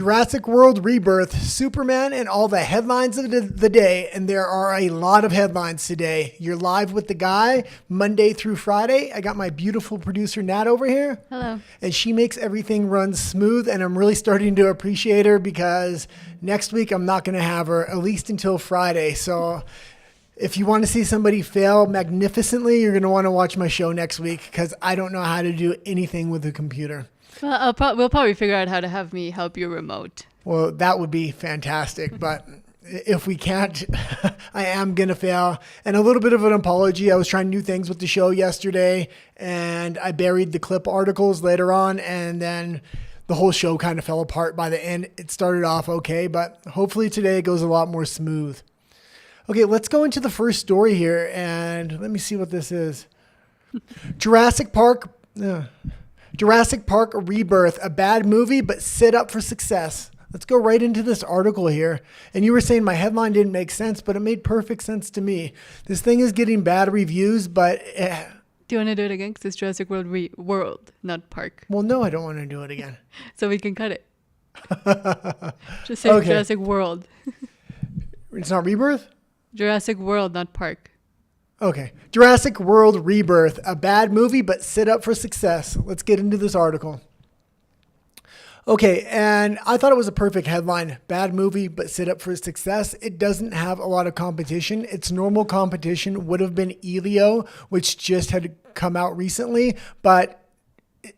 Jurassic World Rebirth, Superman, and all the headlines of the day. And there are a lot of headlines today. You're live with the guy Monday through Friday. I got my beautiful producer Nat over here. Hello. And she makes everything run smooth. And I'm really starting to appreciate her because next week I'm not going to have her, at least until Friday. So if you want to see somebody fail magnificently, you're going to want to watch my show next week because I don't know how to do anything with a computer. Well, we'll probably figure out how to have me help you remote. Well, that would be fantastic. But if we can't, I am going to fail. And a little bit of an apology. I was trying new things with the show yesterday, and I buried the clip articles later on, and then the whole show kind of fell apart by the end. It started off okay, but hopefully today it goes a lot more smooth. Okay, let's go into the first story here, and let me see what this is. Jurassic Park Rebirth, a bad movie, but set up for success. Let's go right into this article here. And you were saying my headline didn't make sense, but it made perfect sense to me. This thing is getting bad reviews, but... Do you want to do it again? Because it's Jurassic World World, not Park. Well, no, I don't want to do it again. So we can cut it. Just say okay. Jurassic World. It's not Rebirth? Jurassic World, not Park. Okay. Jurassic World Rebirth, a bad movie, but set up for success. Let's get into this article. Okay, and I thought it was a perfect headline. Bad movie, but set up for success. It doesn't have a lot of competition. Its normal competition would have been Elio, which just had come out recently, but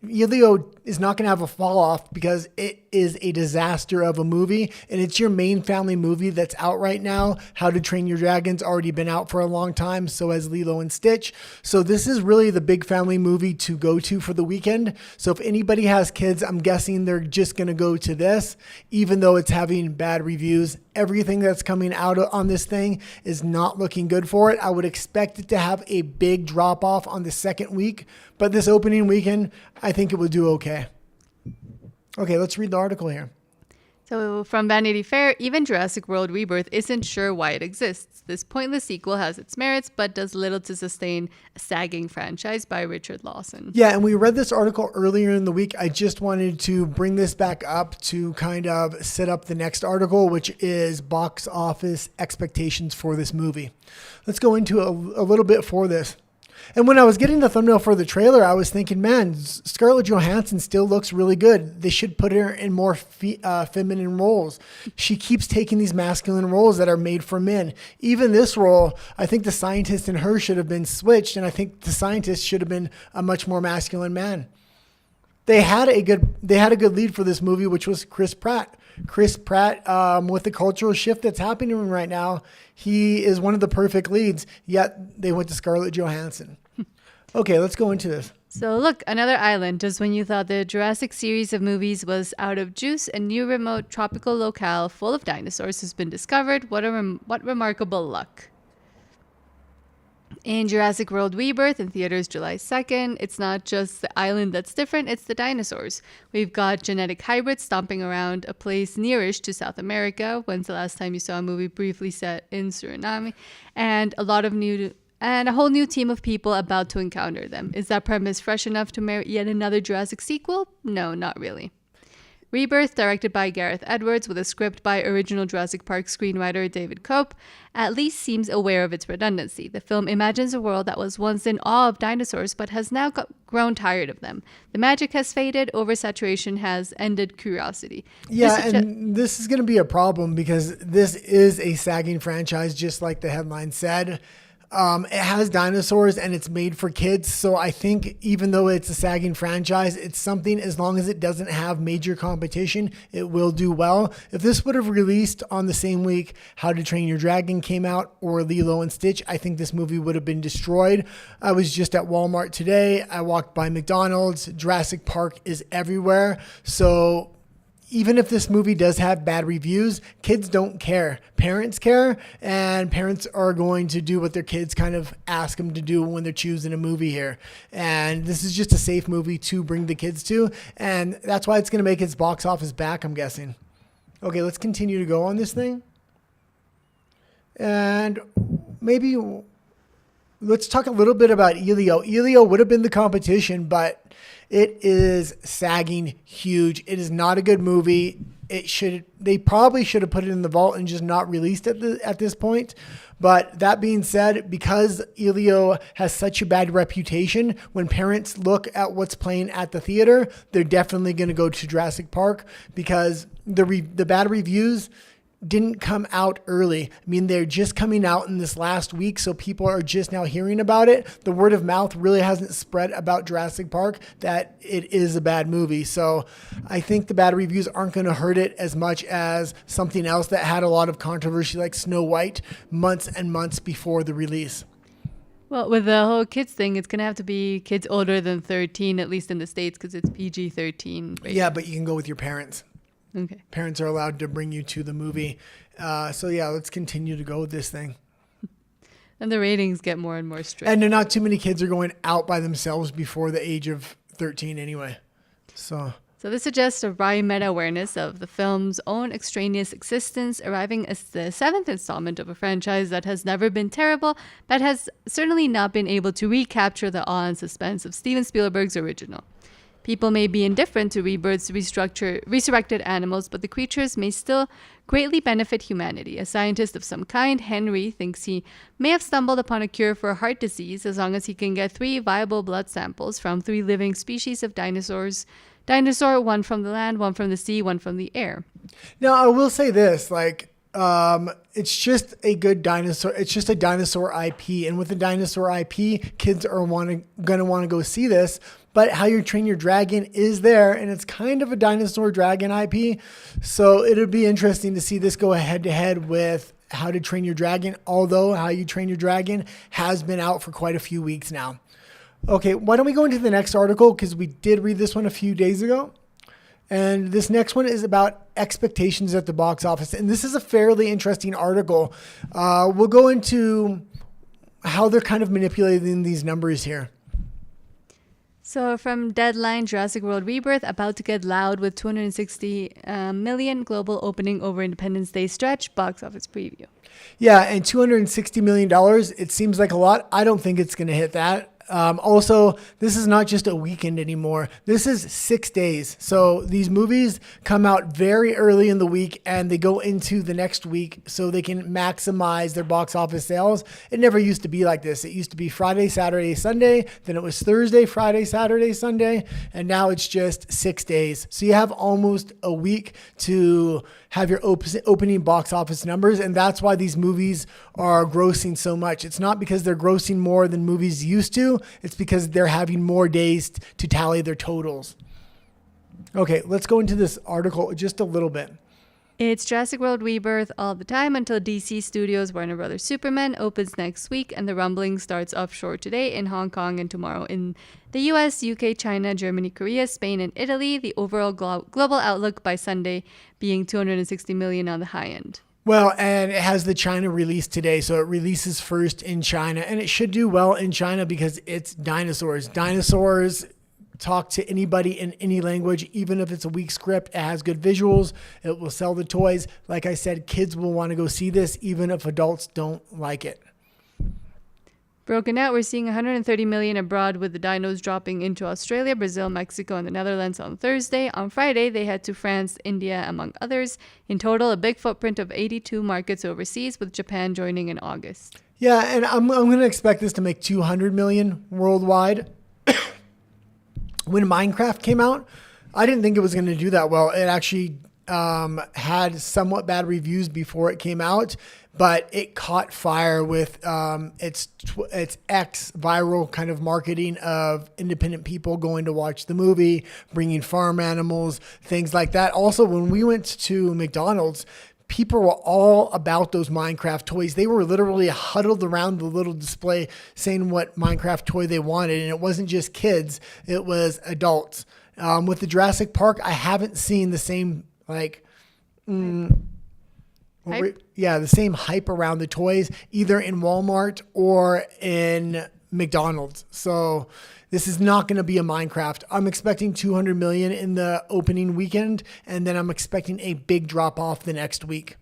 Elio is not going to have a fall off because it is a disaster of a movie, and it's your main family movie that's out right now. How to Train Your Dragon's already been out for a long time, so has Lilo and Stitch. So this is really the big family movie to go to for the weekend. So if anybody has kids, I'm guessing they're just going to go to this, even though it's having bad reviews. Everything that's coming out on this thing is not looking good for it. I would expect it to have a big drop off on the second week, but this opening weekend, I think it will do okay. Okay, let's read the article here. So from Vanity Fair, even Jurassic World Rebirth isn't sure why it exists. This pointless sequel has its merits, but does little to sustain a sagging franchise by Richard Lawson. Yeah, and we read this article earlier in the week. I just wanted to bring this back up to kind of set up the next article, which is box office expectations for this movie. Let's go into a little bit for this. And when I was getting the thumbnail for the trailer, I was thinking, man, Scarlett Johansson still looks really good. They should put her in more feminine roles. She keeps taking these masculine roles that are made for men. Even this role, I think the scientist and her should have been switched, and I think the scientist should have been a much more masculine man. They had a good lead for this movie, which was Chris Pratt. Chris Pratt, with the cultural shift that's happening right now, he is one of the perfect leads, yet they went to Scarlett Johansson. Okay, let's go into this. So look, another island. Just when you thought the Jurassic series of movies was out of juice, a new remote tropical locale full of dinosaurs has been discovered. What remarkable luck. In Jurassic World Rebirth in theaters July 2nd, it's not just the island that's different, it's the dinosaurs. We've got genetic hybrids stomping around a place nearish to South America. When's the last time you saw a movie briefly set in Suriname? And a whole new team of people about to encounter them. Is that premise fresh enough to merit yet another Jurassic sequel? No, not really. Rebirth, directed by Gareth Edwards with a script by original Jurassic Park screenwriter David Cope, at least seems aware of its redundancy. The film imagines a world that was once in awe of dinosaurs but has now grown tired of them. The magic has faded, oversaturation has ended curiosity. Yeah, this is going to be a problem because this is a sagging franchise, just like the headline said. It has dinosaurs and it's made for kids. So I think even though it's a sagging franchise, it's something, as long as it doesn't have major competition, it will do well. If this would have released on the same week How to Train Your Dragon came out or Lilo and Stitch, I think this movie would have been destroyed. I was just at Walmart today. I walked by McDonald's. Jurassic Park is everywhere. So even if this movie does have bad reviews, kids don't care. Parents care, and parents are going to do what their kids kind of ask them to do when they're choosing a movie here. And this is just a safe movie to bring the kids to, and that's why it's going to make its box office back, I'm guessing. Okay, let's continue to go on this thing. And maybe let's talk a little bit about Elio. Elio would have been the competition, but it is sagging huge. It is not a good movie. they probably should have put it in the vault and just not released it at this point. But that being said, because Elio has such a bad reputation, when parents look at what's playing at the theater, they're definitely going to go to Jurassic Park, because the bad reviews didn't come out early. I mean, they're just coming out in this last week, so people are just now hearing about it. The word of mouth really hasn't spread about Jurassic Park that it is a bad movie. So I think the bad reviews aren't going to hurt it as much as something else that had a lot of controversy, like Snow White, months and months before the release. Well, with the whole kids thing, it's going to have to be kids older than 13, at least in the States, because it's PG-13. Rated. Yeah, but you can go with your parents. Okay. Parents are allowed to bring you to the movie. So yeah, let's continue to go with this thing. And the ratings get more and more strict. And not too many kids are going out by themselves before the age of 13 anyway. So this suggests a wry meta-awareness of the film's own extraneous existence, arriving as the 7th installment of a franchise that has never been terrible, but has certainly not been able to recapture the awe and suspense of Steven Spielberg's original. People may be indifferent to Rebirth's resurrected animals, but the creatures may still greatly benefit humanity. A scientist of some kind, Henry thinks he may have stumbled upon a cure for heart disease as long as he can get 3 viable blood samples from 3 living species of dinosaurs. Dinosaur, one from the land, one from the sea, one from the air. Now, I will say this, it's just a good dinosaur. It's just a dinosaur IP. And with the dinosaur IP, kids are going to want to go see this. But How You Train Your Dragon is there, and it's kind of a dinosaur dragon IP. So it'll be interesting to see this go head to head with How to Train Your Dragon, although How You Train Your Dragon has been out for quite a few weeks now. Okay, why don't we go into the next article, because we did read this one a few days ago. And this next one is about expectations at the box office. And this is a fairly interesting article. We'll go into how they're kind of manipulating these numbers here. So from Deadline, Jurassic World Rebirth about to get loud with 260 million global opening over Independence Day stretch, box office preview. Yeah, and $260 million, it seems like a lot. I don't think it's going to hit that. Also, this is not just a weekend anymore. This is 6 days. So these movies come out very early in the week and they go into the next week so they can maximize their box office sales. It never used to be like this. It used to be Friday, Saturday, Sunday. Then it was Thursday, Friday, Saturday, Sunday. And now it's just 6 days. So you have almost a week to have your opening box office numbers. And that's why these movies are grossing so much. It's not because they're grossing more than movies used to. It's because they're having more days to tally their totals. Okay, let's go into this article just a little bit. It's Jurassic World Rebirth all the time until DC Studios' Warner Bros. Superman opens next week, and the rumbling starts offshore today in Hong Kong and tomorrow in the US, UK, China, Germany, Korea, Spain, and Italy. The overall global outlook by Sunday being 260 million on the high end. Well, and it has the China release today, so it releases first in China, and it should do well in China because it's dinosaurs. Dinosaurs talk to anybody in any language, even if it's a weak script. It has good visuals. It will sell the toys. Like I said, kids will want to go see this, even if adults don't like it. Broken out, we're seeing 130 million abroad with the dinos dropping into Australia, Brazil, Mexico, and the Netherlands on Thursday. On Friday, they head to France, India, among others. In total, a big footprint of 82 markets overseas, with Japan joining in August. Yeah, and I'm going to expect this to make 200 million worldwide. When Minecraft came out, I didn't think it was going to do that well. It actually had somewhat bad reviews before it came out, but it caught fire with its X viral kind of marketing of independent people going to watch the movie, bringing farm animals, things like that. Also, when we went to McDonald's, people were all about those Minecraft toys. They were literally huddled around the little display saying what Minecraft toy they wanted. And it wasn't just kids, it was adults. With the Jurassic Park, I haven't seen the same the same hype around the toys, either in Walmart or in McDonald's. So this is not going to be a Minecraft. I'm expecting 200 million in the opening weekend, and then I'm expecting a big drop off the next week.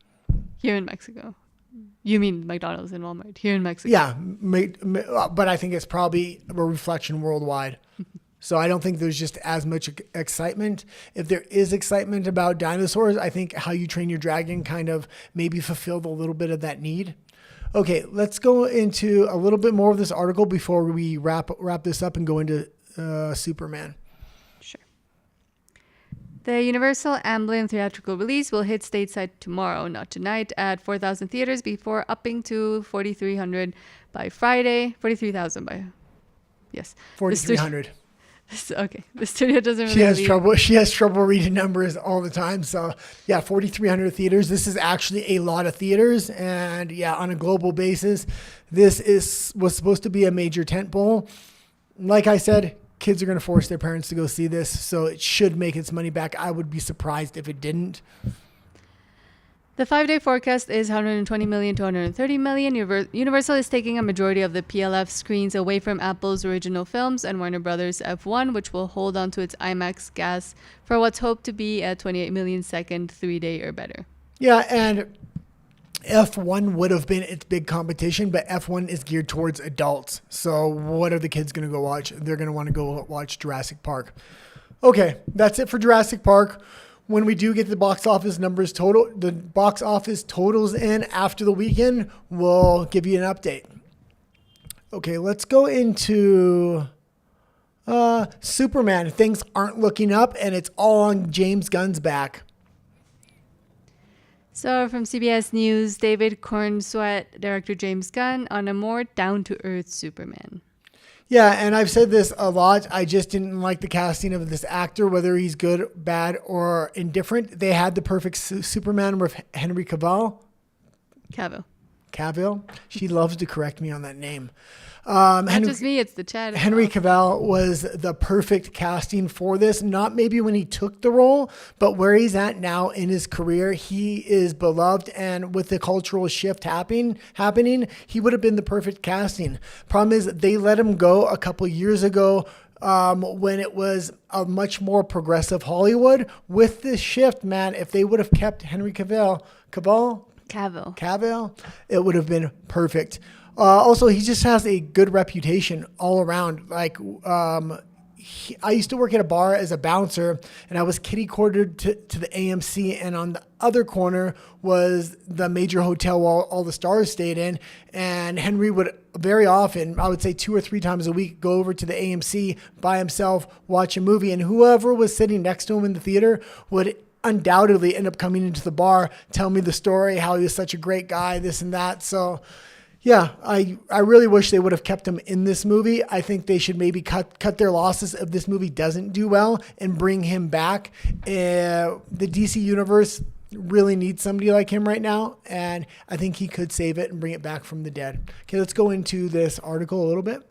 Here in Mexico. You mean McDonald's and Walmart here in Mexico? Yeah, but I think it's probably a reflection worldwide. So I don't think there's just as much excitement. If there is excitement about dinosaurs, I think How You Train Your Dragon kind of maybe fulfilled a little bit of that need. Okay, let's go into a little bit more of this article before we wrap this up and go into Superman. Sure. The Universal Amblin theatrical release will hit stateside tomorrow, not tonight, at 4,000 theaters before upping to 4,300 by Friday. 43,000 by... Yes. 4,300. Okay, the studio doesn't really. She has trouble reading numbers all the time. So yeah, 4,300 theaters. This is actually a lot of theaters, and yeah, on a global basis, was supposed to be a major tentpole. Like I said, kids are going to force their parents to go see this, so it should make its money back. I would be surprised if it didn't. The 5-day forecast is 120 million to 130 million. Universal is taking a majority of the PLF screens away from Apple's original films and Warner Brothers F1, which will hold on to its IMAX gas for what's hoped to be a 28 million second 3-day or better. Yeah, and F1 would have been its big competition, but F1 is geared towards adults. So what are the kids going to go watch? They're going to want to go watch Jurassic Park. Okay, that's it for Jurassic Park. When we do get the box office numbers the box office totals in after the weekend, we'll give you an update. Okay, let's go into Superman. Things aren't looking up, and it's all on James Gunn's back. So from CBS News, David Cornsweet, director James Gunn, on a more down-to-earth Superman. Yeah, and I've said this a lot. I just didn't like the casting of this actor, whether he's good, bad, or indifferent. They had the perfect Superman with Henry Cavill. Cavill. She loves to correct me on that name. Not just me, it's the chat. Henry Cavill was the perfect casting for this. Not maybe when he took the role, but where he's at now in his career, he is beloved. And with the cultural shift happening, he would have been the perfect casting. Problem is, they let him go a couple years ago when it was a much more progressive Hollywood. With this shift, man, if they would have kept Henry Cavill, it would have been perfect. Also, he just has a good reputation all around. Like, I used to work at a bar as a bouncer, and I was kitty cornered to the AMC, and on the other corner was the major hotel where all the stars stayed in. And Henry would very often, I would say 2 or 3 times a week, go over to the AMC by himself, watch a movie, and whoever was sitting next to him in the theater would undoubtedly end up coming into the bar, tell me the story, how he was such a great guy, this and that. So yeah, I really wish they would have kept him in this movie. I think they should maybe cut their losses if this movie doesn't do well and bring him back. The DC universe really needs somebody like him right now, and I think he could save it and bring it back from the dead. Okay, let's go into this article a little bit.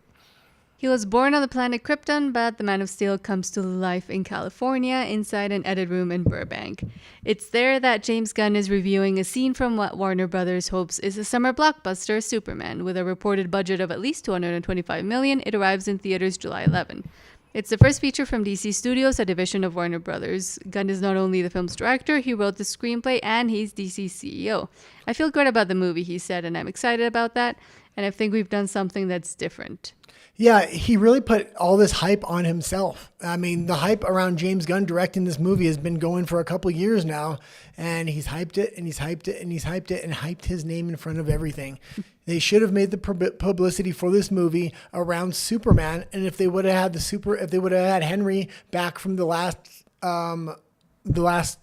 He was born on the planet Krypton, but the Man of Steel comes to life in California inside an edit room in Burbank. It's there that James Gunn is reviewing a scene from what Warner Brothers hopes is a summer blockbuster, Superman. With a reported budget of at least $225 million, it arrives in theaters July 11. It's the first feature from DC Studios, a division of Warner Brothers. Gunn is not only the film's director, he wrote the screenplay, and he's DC's CEO. I feel good about the movie, he said, and I'm excited about that, and I think we've done something that's different. Yeah, he really put all this hype on himself. I mean, the hype around James Gunn directing this movie has been going for a couple years now, and he's hyped it, and he's hyped it, and he's hyped it, and hyped his name in front of everything. They should have made the publicity for this movie around Superman, and if they would have had Henry back from the last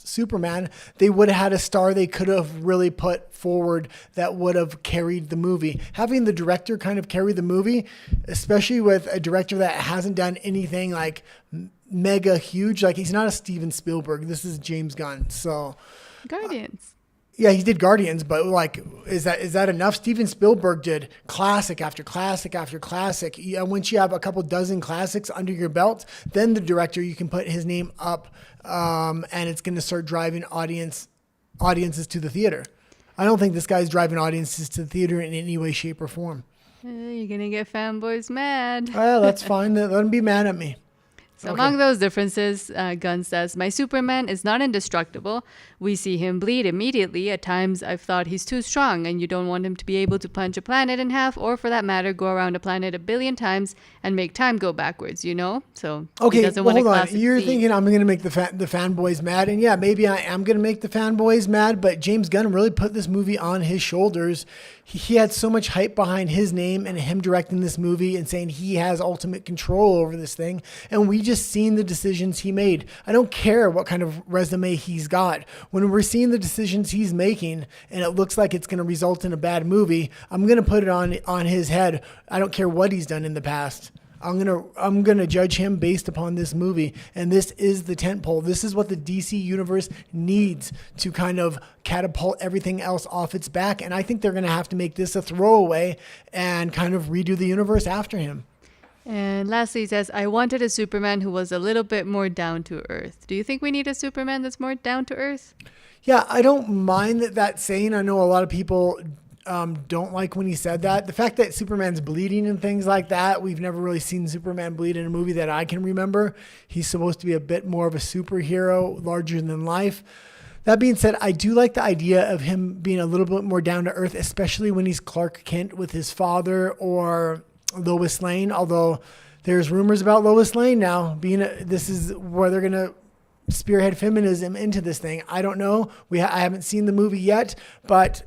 Superman, they would have had a star they could have really put forward that would have carried the movie. Having the director kind of carry the movie, especially with a director that hasn't done anything like mega huge, like he's not a Steven Spielberg. This is James Gunn. So Guardians. Yeah, he did Guardians, but like, is that enough? Steven Spielberg did classic after classic after classic. Once you have a couple dozen classics under your belt, then the director, you can put his name up, and it's going to start driving audiences to the theater. I don't think this guy's driving audiences to the theater in any way, shape, or form. You're going to get fanboys mad. Well, that's fine. Let them be mad at me. So among those differences, Gunn says, my Superman is not indestructible. We see him bleed immediately. At times, I've thought he's too strong, and you don't want him to be able to punch a planet in half, or for that matter, go around a planet a billion times and make time go backwards, you know? So he doesn't want hold a on. classic You're beat. thinking I'm going to make the fanboys mad. And yeah, maybe I am going to make the fanboys mad, but James Gunn really put this movie on his shoulders. He had so much hype behind his name and him directing this movie and saying he has ultimate control over this thing. And we just seen the decisions he made. I don't care what kind of resume he's got. When we're seeing the decisions he's making and it looks like it's going to result in a bad movie, I'm going to put it on his head. I don't care what he's done in the past. I'm gonna judge him based upon this movie, and this is the tentpole. This is what the DC universe needs to kind of catapult everything else off its back, and I think they're gonna have to make this a throwaway and kind of redo the universe after him. And lastly, he says, I wanted a Superman who was a little bit more down to earth. Do you think we need a Superman that's more down to earth? Yeah, I don't mind that saying. I know a lot of people don't like when he said that. The fact that Superman's bleeding and things like that, we've never really seen Superman bleed in a movie that I can remember. He's supposed to be a bit more of a superhero, larger than life. That being said, I do like the idea of him being a little bit more down to earth, especially when he's Clark Kent with his father or Lois Lane, although there's rumors about Lois Lane now this is where they're going to spearhead feminism into this thing. I don't know. I haven't seen the movie yet, but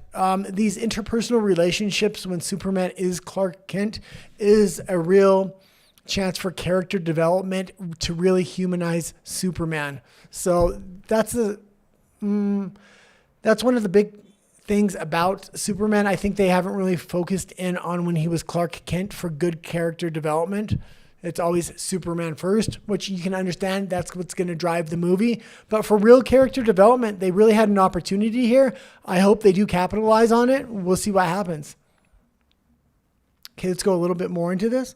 these interpersonal relationships when Superman is Clark Kent is a real chance for character development to really humanize Superman. So that's one of the big things about Superman. I think they haven't really focused in on when he was Clark Kent for good character development. It's always Superman first, which you can understand. That's what's going to drive the movie. But for real character development, they really had an opportunity here. I hope they do capitalize on it. We'll see what happens. Okay, let's go a little bit more into this.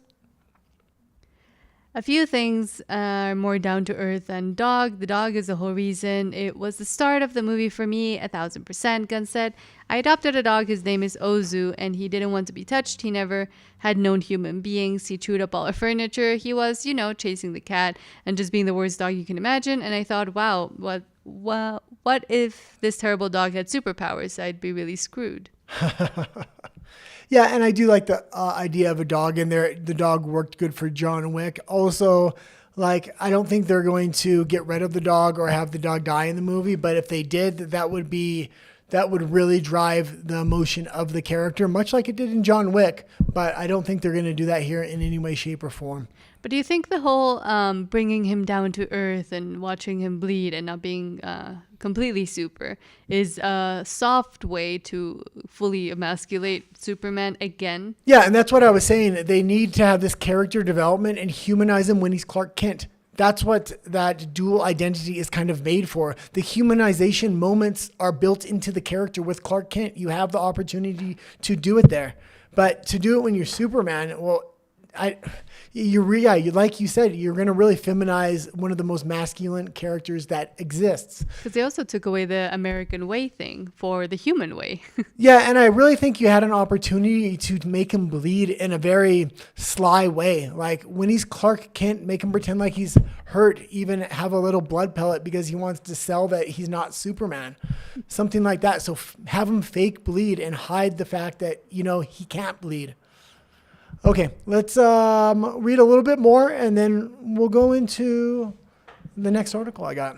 A few things are more down to earth than Dog. The dog is the whole reason. It was the start of the movie for me, 1,000%. Gunn said, I adopted a dog. His name is Ozu, and he didn't want to be touched. He never had known human beings. He chewed up all our furniture. He was, chasing the cat and just being the worst dog you can imagine. And I thought, wow, what if this terrible dog had superpowers? I'd be really screwed. Yeah, and I do like the idea of a dog in there. The dog worked good for John Wick. Also, I don't think they're going to get rid of the dog or have the dog die in the movie, but if they did, that would really drive the emotion of the character, much like it did in John Wick, but I don't think they're going to do that here in any way, shape, or form. But do you think the whole bringing him down to earth and watching him bleed and not being completely super is a soft way to fully emasculate Superman again? Yeah, and that's what I was saying. They need to have this character development and humanize him when he's Clark Kent. That's what that dual identity is kind of made for. The humanization moments are built into the character with Clark Kent. You have the opportunity to do it there. But to do it when you're Superman, well, like you said, you're going to really feminize one of the most masculine characters that exists. Because they also took away the American way thing for the human way. Yeah, and I really think you had an opportunity to make him bleed in a very sly way. Like when he's Clark Kent, make him pretend like he's hurt, even have a little blood pellet because he wants to sell that he's not Superman. Something like that. So have him fake bleed and hide the fact that, he can't bleed. Okay, let's read a little bit more, and then we'll go into the next article I got.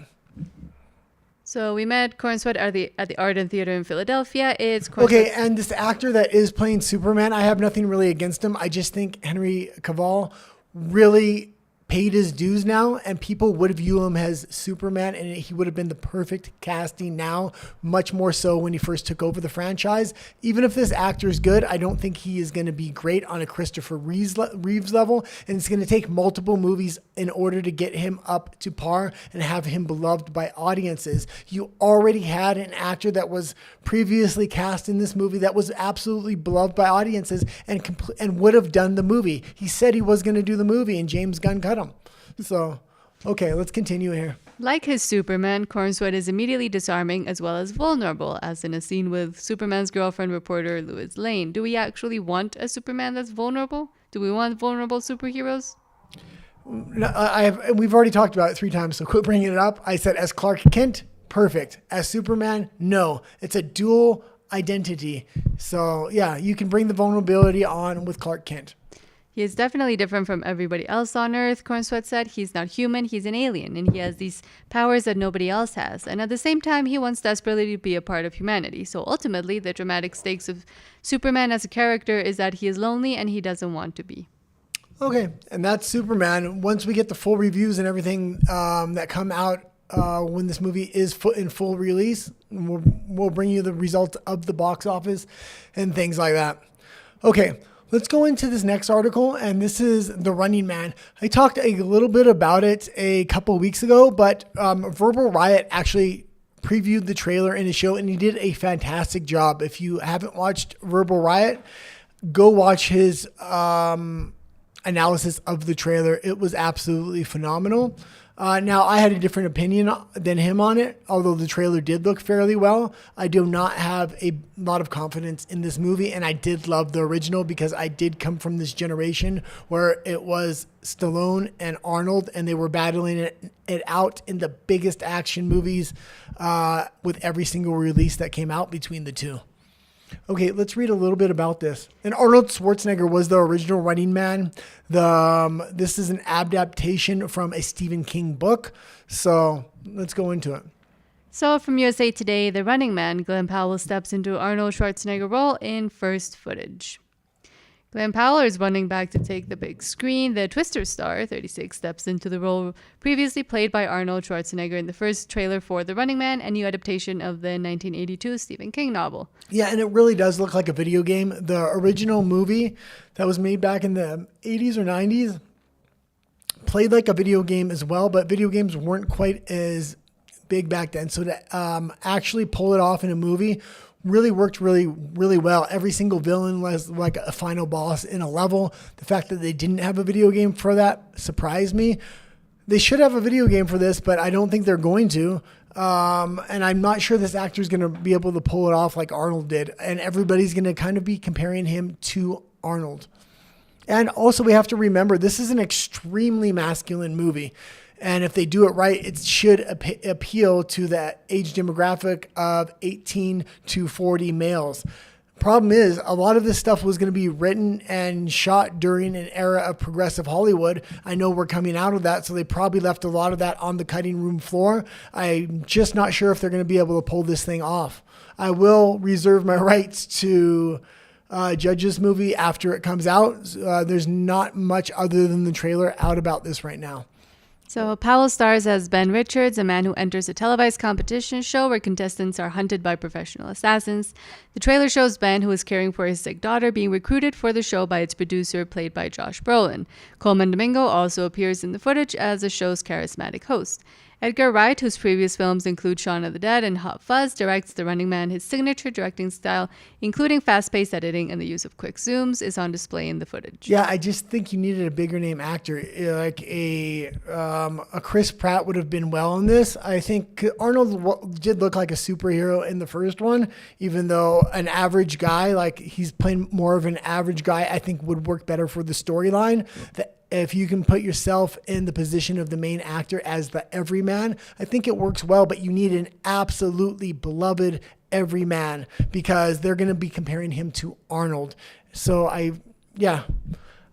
So we met Cornsweet at the Arden Theater in Philadelphia. Okay, and this actor that is playing Superman, I have nothing really against him. I just think Henry Cavill really paid his dues now, and people would view him as Superman, and he would have been the perfect casting now, much more so when he first took over the franchise. Even if this actor is good, I don't think he is going to be great on a Christopher Reeves level, and it's going to take multiple movies in order to get him up to par and have him beloved by audiences. You already had an actor that was previously cast in this movie that was absolutely beloved by audiences and would have done the movie. He said he was going to do the movie, and James Gunn cut him. So, okay, let's continue here. Like his Superman, Cornsweet is immediately disarming as well as vulnerable, as in a scene with Superman's girlfriend reporter Lois Lane. Do we actually want a Superman that's vulnerable? Do we want vulnerable superheroes? We've already talked about it 3 times, so quit bringing it up. I said as Clark Kent, perfect. As Superman, no. It's a dual identity. So yeah, you can bring the vulnerability on with Clark Kent. He is definitely different from everybody else on Earth, Cornsweat said. He's not human, he's an alien, and he has these powers that nobody else has. And at the same time, he wants desperately to be a part of humanity. So ultimately, the dramatic stakes of Superman as a character is that he is lonely and he doesn't want to be. Okay, and that's Superman. Once we get the full reviews and everything that come out when this movie is in full release, we'll bring you the results of the box office and things like that. Okay. Let's go into this next article, and this is The Running Man. I talked a little bit about it a couple of weeks ago, but Verbal Riot actually previewed the trailer in his show, and he did a fantastic job. If you haven't watched Verbal Riot, go watch his analysis of the trailer. It was absolutely phenomenal. Now, I had a different opinion than him on it, although the trailer did look fairly well. I do not have a lot of confidence in this movie, and I did love the original because I did come from this generation where it was Stallone and Arnold, and they were battling it out in the biggest action movies with every single release that came out between the two. Okay, let's read a little bit about this. And Arnold Schwarzenegger was the original Running Man. This is an adaptation from a Stephen King book. So let's go into it. So from USA Today, The Running Man, Glenn Powell steps into Arnold Schwarzenegger role in first footage. Glenn Powell is running back to take the big screen. The Twister star, 36, steps into the role previously played by Arnold Schwarzenegger in the first trailer for The Running Man, a new adaptation of the 1982 Stephen King novel. Yeah, and it really does look like a video game. The original movie that was made back in the 80s or 90s played like a video game as well, but video games weren't quite as big back then. So to actually pull it off in a movie really worked really, really well. Every single villain was like a final boss in a level. The fact that they didn't have a video game for that surprised me. They should have a video game for this, but I don't think they're going to. And I'm not sure this actor is going to be able to pull it off like Arnold did. And everybody's going to kind of be comparing him to Arnold. And also we have to remember, this is an extremely masculine movie. And if they do it right, it should appeal to the age demographic of 18 to 40 males. Problem is, a lot of this stuff was going to be written and shot during an era of progressive Hollywood. I know we're coming out of that, so they probably left a lot of that on the cutting room floor. I'm just not sure if they're going to be able to pull this thing off. I will reserve my rights to judge this movie after it comes out. There's not much other than the trailer out about this right now. So Powell stars as Ben Richards, a man who enters a televised competition show where contestants are hunted by professional assassins. The trailer shows Ben, who is caring for his sick daughter, being recruited for the show by its producer, played by Josh Brolin. Coleman Domingo also appears in the footage as the show's charismatic host. Edgar Wright, whose previous films include Shaun of the Dead and Hot Fuzz, directs The Running Man. His signature directing style, including fast-paced editing and the use of quick zooms, is on display in the footage. Yeah, I just think you needed a bigger name actor. Like a Chris Pratt would have been well in this. I think Arnold did look like a superhero in the first one, even though an average guy, like he's playing more of an average guy, I think would work better for the storyline. If you can put yourself in the position of the main actor as the everyman, I think it works well, but you need an absolutely beloved everyman because they're going to be comparing him to Arnold. So I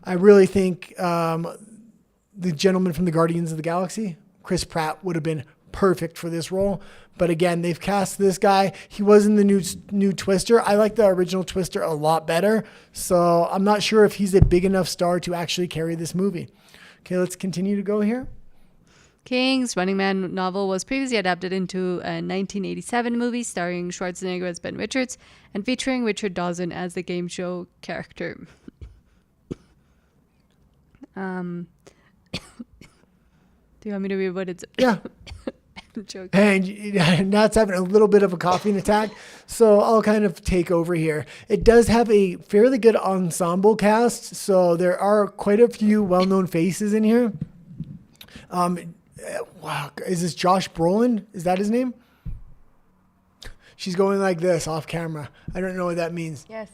really think the gentleman from the Guardians of the Galaxy, Chris Pratt, would have been perfect for this role. But again, they've cast this guy. He was in the new Twister. I like the original Twister a lot better. So I'm not sure if he's a big enough star to actually carry this movie. Okay, let's continue to go here. King's Running Man novel was previously adapted into a 1987 movie starring Schwarzenegger as Ben Richards and featuring Richard Dawson as the game show character. Do you want me to read what it's... Yeah. And Nat's having a little bit of a coughing attack, so I'll kind of take over here. It does have a fairly good ensemble cast, so there are quite a few well-known faces in here. Wow, is this Josh Brolin? Is that his name? She's going like this off camera. I don't know what that means. Yes.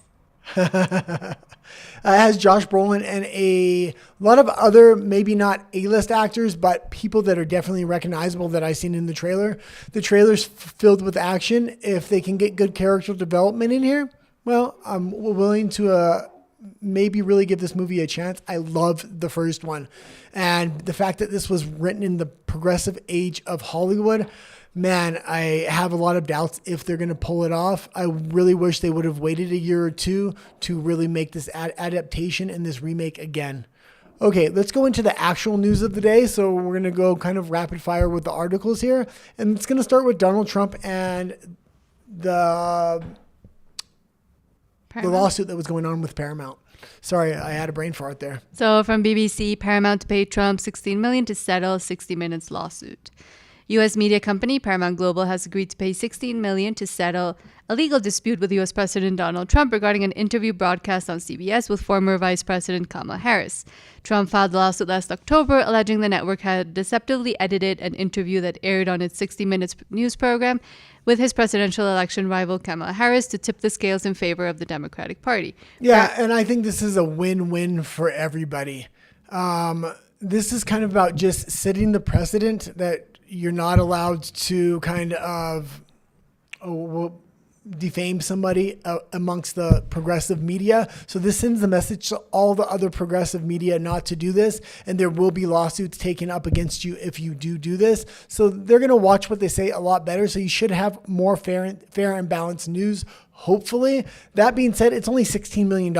Has Josh Brolin and a lot of other, maybe not A-list actors, but people that are definitely recognizable that I've seen in the trailer. The trailer's filled with action. If they can get good character development in here, well, I'm willing to maybe really give this movie a chance. I love the first one. And the fact that this was written in the progressive age of Hollywood, man, I have a lot of doubts if they're going to pull it off. I really wish they would have waited a year or two to really make this adaptation and this remake again. Okay, let's go into the actual news of the day. So we're going to go kind of rapid fire with the articles here. And it's going to start with Donald Trump and the lawsuit that was going on with Paramount. Sorry, I had a brain fart there. So from BBC, Paramount paid Trump $16 million to settle 60 Minutes lawsuit. U.S. media company Paramount Global has agreed to pay $16 million to settle a legal dispute with U.S. President Donald Trump regarding an interview broadcast on CBS with former Vice President Kamala Harris. Trump filed the lawsuit last October, alleging the network had deceptively edited an interview that aired on its 60 Minutes news program with his presidential election rival Kamala Harris to tip the scales in favor of the Democratic Party. Yeah, and I think this is a win-win for everybody. This is kind of about just setting the precedent that you're not allowed to kind of defame somebody amongst the progressive media. So this sends the message to all the other progressive media not to do this. And there will be lawsuits taken up against you if you do this. So they're going to watch what they say a lot better. So you should have more fair and balanced news. Hopefully. That being said, it's only $16 million.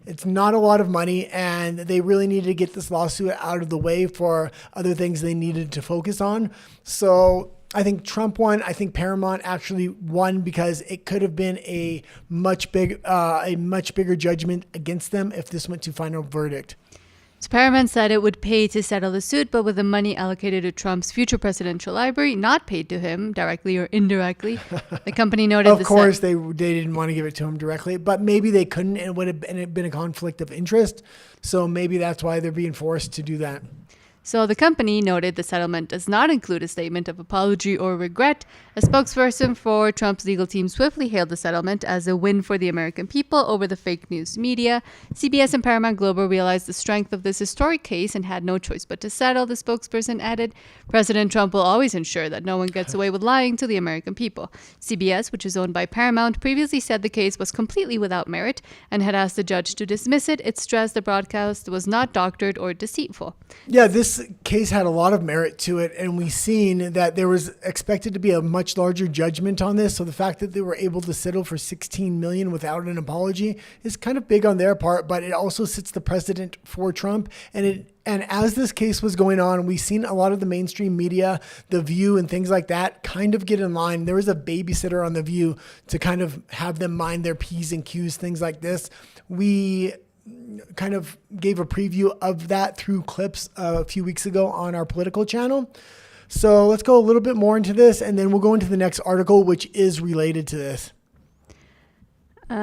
It's not a lot of money, and they really needed to get this lawsuit out of the way for other things they needed to focus on. So I think Trump won. I think Paramount actually won because it could have been a much bigger judgment against them if this went to final verdict. So Paramount said it would pay to settle the suit, but with the money allocated to Trump's future presidential library, not paid to him directly or indirectly. The company noted of course, they didn't want to give it to him directly, but maybe they couldn't. It would have been a conflict of interest. So maybe that's why they're being forced to do that. So the company noted the settlement does not include a statement of apology or regret. A spokesperson for Trump's legal team swiftly hailed the settlement as a win for the American people over the fake news media. CBS and Paramount Global realized the strength of this historic case and had no choice but to settle, the spokesperson added. President Trump will always ensure that no one gets away with lying to the American people. CBS, which is owned by Paramount, previously said the case was completely without merit and had asked the judge to dismiss it. It stressed the broadcast was not doctored or deceitful. Yeah, this case had a lot of merit to it, and we've seen that there was expected to be a much larger judgment on this. So the fact that they were able to settle for $16 million without an apology is kind of big on their part, but it also sets the precedent for Trump. And as this case was going on, we've seen a lot of the mainstream media, The View and things like that, kind of get in line. There was a babysitter on The View to kind of have them mind their P's and Q's, things like this. We kind of gave a preview of that through clips a few weeks ago on our political channel. So let's go a little bit more into this, and then we'll go into the next article, which is related to this.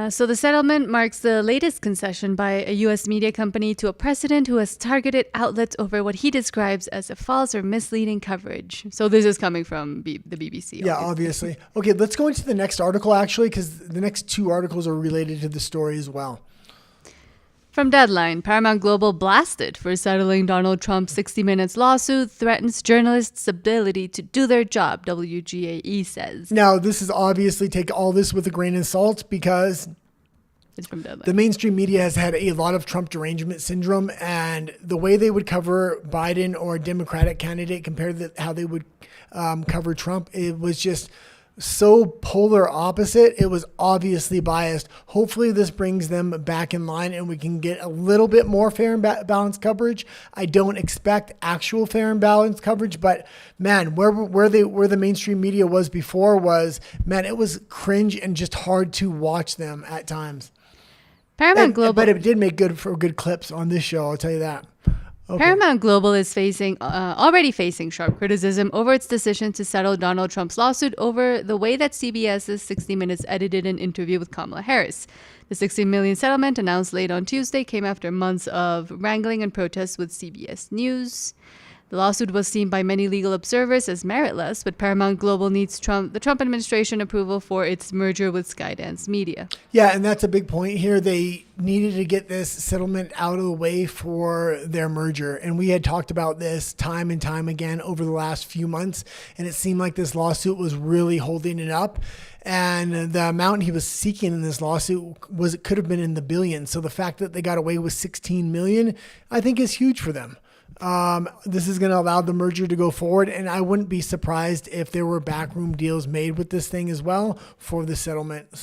So the settlement marks the latest concession by a U.S. media company to a president who has targeted outlets over what he describes as a false or misleading coverage. So this is coming from the BBC. Yeah, obviously. Okay, let's go into the next article, actually, because the next two articles are related to the story as well. From Deadline, Paramount Global blasted for settling Donald Trump's 60 Minutes lawsuit threatens journalists' ability to do their job, WGAE says. Now, this is obviously take all this with a grain of salt because it's from Deadline. The mainstream media has had a lot of Trump derangement syndrome, and the way they would cover Biden or a Democratic candidate compared to how they would cover Trump, it was just so polar opposite. It was obviously biased. Hopefully this brings them back in line and we can get a little bit more fair and balanced coverage. I don't expect actual fair and balanced coverage, but man, where the mainstream media was before was, man, it was cringe and just hard to watch them at times. Paramount Global, but it did make good clips on this show, I'll tell you that. Okay. Paramount Global is already facing sharp criticism over its decision to settle Donald Trump's lawsuit over the way that CBS's 60 Minutes edited an interview with Kamala Harris. The $60 million settlement, announced late on Tuesday, came after months of wrangling and protests with CBS News. The lawsuit was seen by many legal observers as meritless, but Paramount Global needs the Trump administration approval for its merger with Skydance Media. Yeah, and that's a big point here. They needed to get this settlement out of the way for their merger. And we had talked about this time and time again over the last few months. And it seemed like this lawsuit was really holding it up. And the amount he was seeking in this lawsuit could have been in the billions. So the fact that they got away with 16 million, I think is huge for them. This is going to allow the merger to go forward, and I wouldn't be surprised if there were backroom deals made with this thing as well for the settlement.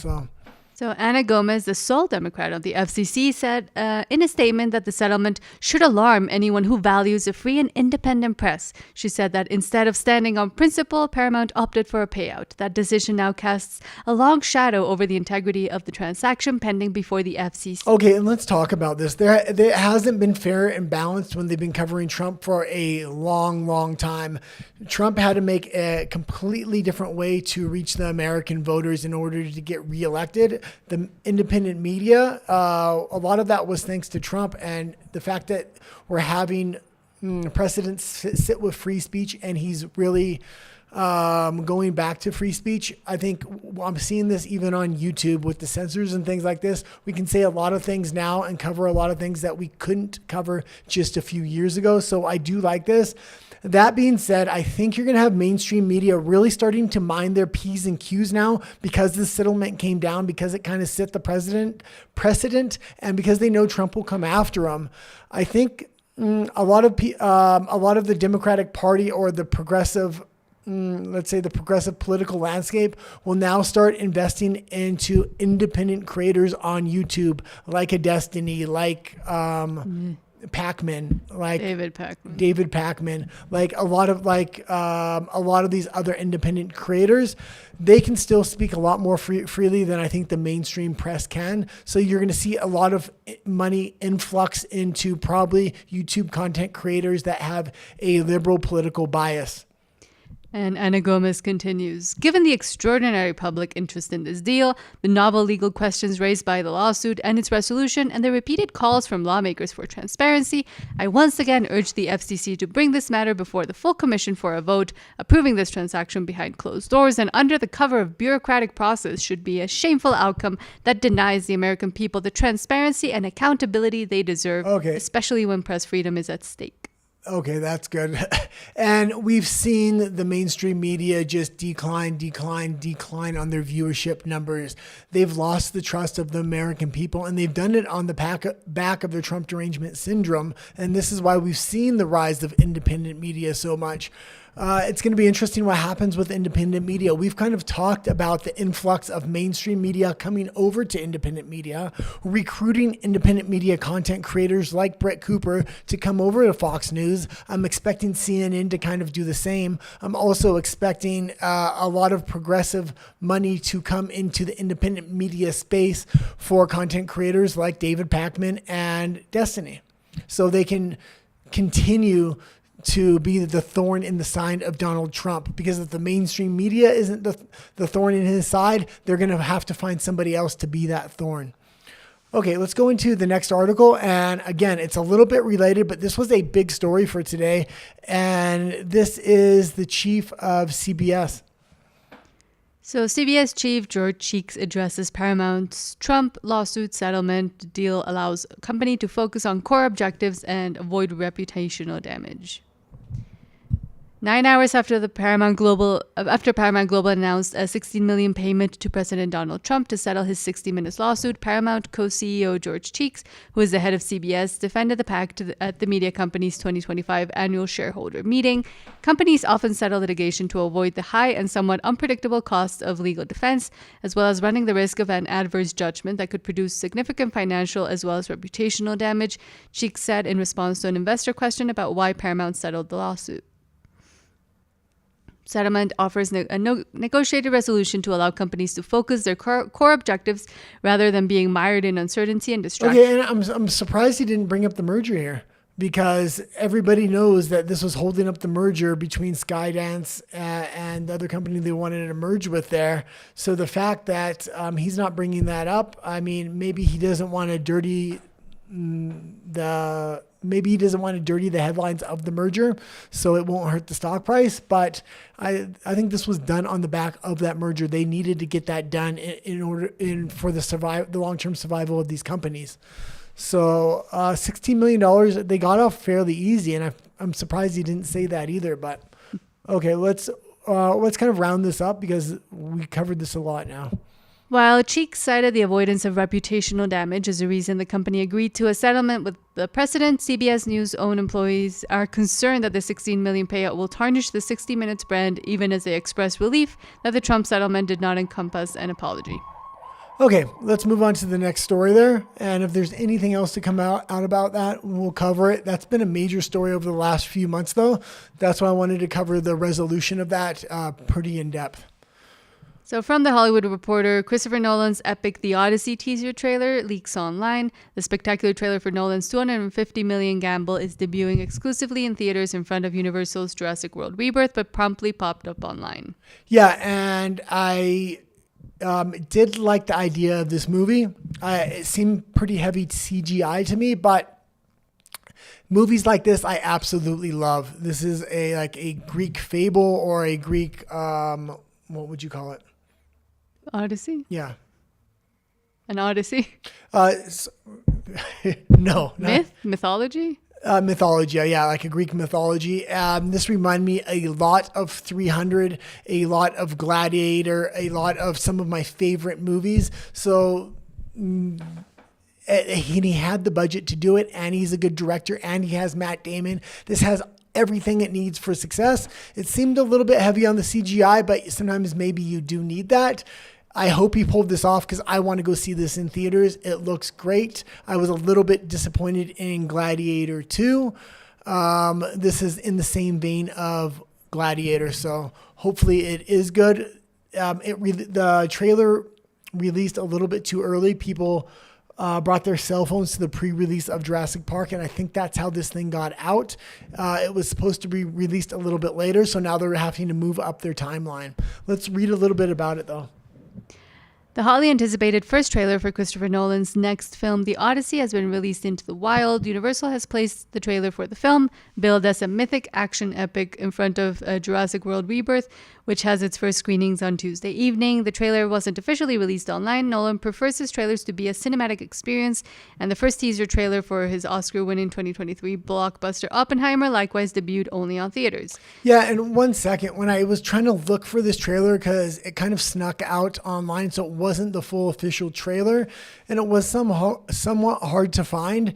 So Ana Gomez, the sole Democrat of the FCC, said in a statement that the settlement should alarm anyone who values a free and independent press. She said that instead of standing on principle, Paramount opted for a payout. That decision now casts a long shadow over the integrity of the transaction pending before the FCC. Okay, and let's talk about this. There hasn't been fair and balanced when they've been covering Trump for a long, long time. Trump had to make a completely different way to reach the American voters in order to get reelected. The independent media, a lot of that was thanks to Trump, and the fact that we're having precedents sit with free speech, and he's really going back to free speech. I think I'm seeing this even on YouTube with the censors and things like this. We can say a lot of things now and cover a lot of things that we couldn't cover just a few years ago. So I do like this. That being said, I think you're going to have mainstream media really starting to mind their P's and Q's now because the settlement came down, because it kind of set the precedent, and because they know Trump will come after them. I think a lot of the Democratic Party or the progressive, let's say the progressive political landscape, will now start investing into independent creators on YouTube, like a Destiny, like Pacman, like David Pacman, like a lot of these other independent creators. They can still speak a lot more freely than I think the mainstream press can. So you're going to see a lot of money influx into probably YouTube content creators that have a liberal political bias. And Ana Gomez continues, given the extraordinary public interest in this deal, the novel legal questions raised by the lawsuit and its resolution, and the repeated calls from lawmakers for transparency, I once again urge the FCC to bring this matter before the full commission for a vote. Approving this transaction behind closed doors and under the cover of bureaucratic process should be a shameful outcome that denies the American people the transparency and accountability they deserve, especially when press freedom is at stake. Okay, that's good. And we've seen the mainstream media just decline on their viewership numbers. They've lost the trust of the American people, and they've done it on the back of their Trump derangement syndrome. And this is why we've seen the rise of independent media so much. It's going to be interesting what happens with independent media. We've kind of talked about the influx of mainstream media coming over to independent media, recruiting independent media content creators like Brett Cooper to come over to Fox News. I'm expecting CNN to kind of do the same. I'm also expecting a lot of progressive money to come into the independent media space for content creators like David Pacman and Destiny, so they can continue to be the thorn in the side of Donald Trump. Because if the mainstream media isn't the thorn in his side, they're going to have to find somebody else to be that thorn. Okay, let's go into the next article. And again, it's a little bit related, but this was a big story for today. And this is the chief of CBS. So CBS chief George Cheeks addresses Paramount's Trump lawsuit settlement. The deal allows a company to focus on core objectives and avoid reputational damage. 9 hours after Paramount Global announced a $16 million payment to President Donald Trump to settle his 60 Minutes lawsuit, Paramount co-CEO George Cheeks, who is the head of CBS, defended the pact at the media company's 2025 annual shareholder meeting. Companies often settle litigation to avoid the high and somewhat unpredictable cost of legal defense, as well as running the risk of an adverse judgment that could produce significant financial as well as reputational damage, Cheeks said in response to an investor question about why Paramount settled the lawsuit. Settlement offers a negotiated resolution to allow companies to focus their core objectives rather than being mired in uncertainty and distraction. Okay, and I'm surprised he didn't bring up the merger here, because everybody knows that this was holding up the merger between Skydance and the other company they wanted to merge with there. So the fact that he's not bringing that up, I mean, maybe he doesn't want to dirty the maybe he doesn't want to dirty the headlines of the merger, so it won't hurt the stock price. But I think this was done on the back of that merger. They needed to get that done for the long-term survival of these companies. So $16 million, they got off fairly easy, and I'm surprised he didn't say that either. But okay, let's kind of round this up because we covered this a lot now. While Cheek cited the avoidance of reputational damage as a reason the company agreed to a settlement with the president, CBS News' own employees are concerned that the $16 million payout will tarnish the 60 Minutes brand, even as they express relief that the Trump settlement did not encompass an apology. Okay, let's move on to the next story there. And if there's anything else to come out about that, we'll cover it. That's been a major story over the last few months, though. That's why I wanted to cover the resolution of that pretty in depth. So from The Hollywood Reporter, Christopher Nolan's epic The Odyssey teaser trailer leaks online. The spectacular trailer for Nolan's $250 million gamble is debuting exclusively in theaters in front of Universal's Jurassic World Rebirth, but promptly popped up online. Yeah, and I did like the idea of this movie. It seemed pretty heavy CGI to me, but movies like this I absolutely love. This is a Greek fable or a Greek, what would you call it? Odyssey? Yeah. An Odyssey? No. Mythology? Mythology, yeah, like a Greek mythology. This reminded me a lot of 300, a lot of Gladiator, a lot of some of my favorite movies. So he had the budget to do it, and he's a good director, and he has Matt Damon. This has everything it needs for success. It seemed a little bit heavy on the CGI, but sometimes maybe you do need that. I hope he pulled this off because I want to go see this in theaters. It looks great. I was a little bit disappointed in Gladiator 2. This is in the same vein of Gladiator, so hopefully it is good. The trailer released a little bit too early. People brought their cell phones to the pre-release of Jurassic Park, and I think that's how this thing got out. It was supposed to be released a little bit later, so now they're having to move up their timeline. Let's read a little bit about it, though. The hotly anticipated first trailer for Christopher Nolan's next film, The Odyssey, has been released into the wild. Universal has placed the trailer for the film, billed as a mythic action epic, in front of Jurassic World Rebirth, which has its first screenings on Tuesday evening. The trailer wasn't officially released online. Nolan prefers his trailers to be a cinematic experience, and the first teaser trailer for his Oscar-winning 2023 blockbuster Oppenheimer likewise debuted only on theaters. Yeah, and 1 second, when I was trying to look for this trailer, because it kind of snuck out online, so it wasn't the full official trailer, and it was somewhat hard to find.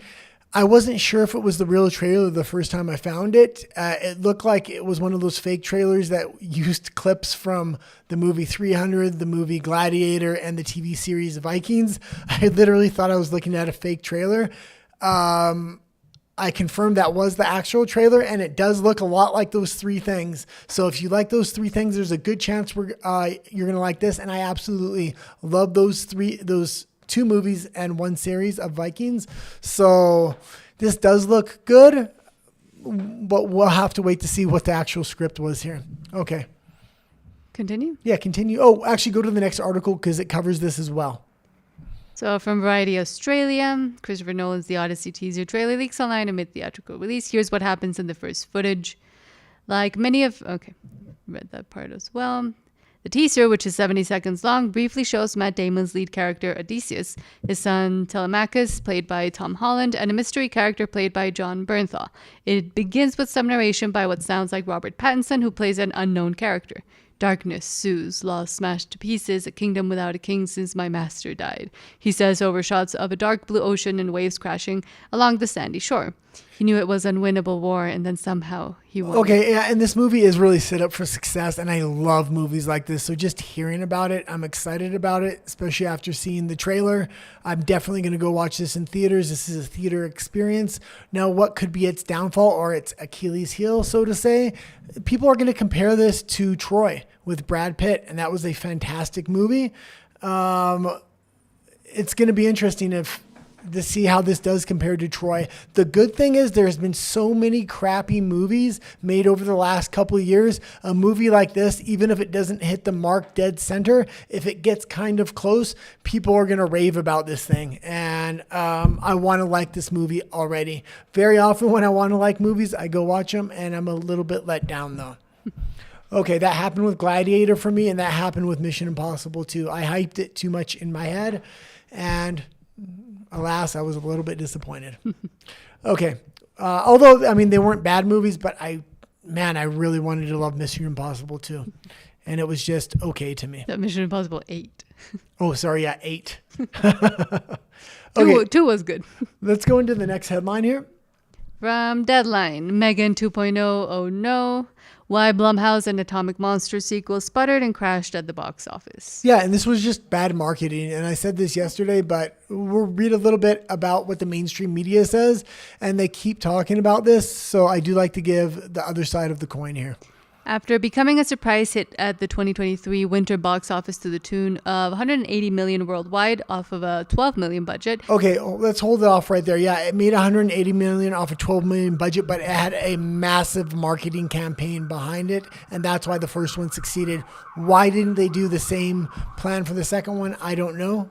I wasn't sure if it was the real trailer the first time I found it. It looked like it was one of those fake trailers that used clips from the movie 300, the movie Gladiator, and the TV series Vikings. I literally thought I was looking at a fake trailer. I confirmed that was the actual trailer, and it does look a lot like those three things. So if you like those three things, there's a good chance you're going to like this. And I absolutely love those two movies and one series of Vikings. So this does look good, but we'll have to wait to see what the actual script was here. Okay. Continue? Yeah, continue. Oh, actually go to the next article because it covers this as well. So from Variety Australia, Christopher Nolan's The Odyssey teaser trailer leaks online amid theatrical release. Here's what happens in the first footage. Read that part as well. The teaser, which is 70 seconds long, briefly shows Matt Damon's lead character, Odysseus, his son Telemachus, played by Tom Holland, and a mystery character played by John Bernthal. It begins with some narration by what sounds like Robert Pattinson, who plays an unknown character. Darkness sues, law smashed to pieces, a kingdom without a king since my master died, he says over shots of a dark blue ocean and waves crashing along the sandy shore. He knew it was an unwinnable war, and then somehow he won. Okay, yeah, and this movie is really set up for success, and I love movies like this. So just hearing about it, I'm excited about it, especially after seeing the trailer. I'm definitely going to go watch this in theaters. This is a theater experience. Now, what could be its downfall or its Achilles heel, so to say? People are going to compare this to Troy with Brad Pitt, and that was a fantastic movie. It's going to be interesting if to see how this does compare to Troy. The good thing is there's been so many crappy movies made over the last couple of years. A movie like this, even if it doesn't hit the mark dead center, if it gets kind of close, people are going to rave about this thing. And I want to like this movie already. Very often when I want to like movies, I go watch them, and I'm a little bit let down though. Okay, that happened with Gladiator for me, and that happened with Mission Impossible too. I hyped it too much in my head, and alas, I was a little bit disappointed. Okay. Although, I mean, they weren't bad movies, but I really wanted to love Mission Impossible too. And it was just okay to me. That Mission Impossible 8. Oh, sorry. Yeah, 8. Okay. 2 was good. Let's go into the next headline here. From Deadline, Megan 2.0, oh no. Why Blumhouse and Atomic Monster sequel sputtered and crashed at the box office. Yeah, and this was just bad marketing. And I said this yesterday, but we'll read a little bit about what the mainstream media says, and they keep talking about this. So I do like to give the other side of the coin here. After becoming a surprise hit at the 2023 winter box office to the tune of 180 million worldwide off of a 12 million budget. Okay, let's hold it off right there. Yeah, it made 180 million off a 12 million budget, but it had a massive marketing campaign behind it, and that's why the first one succeeded. Why didn't they do the same plan for the second one? I don't know.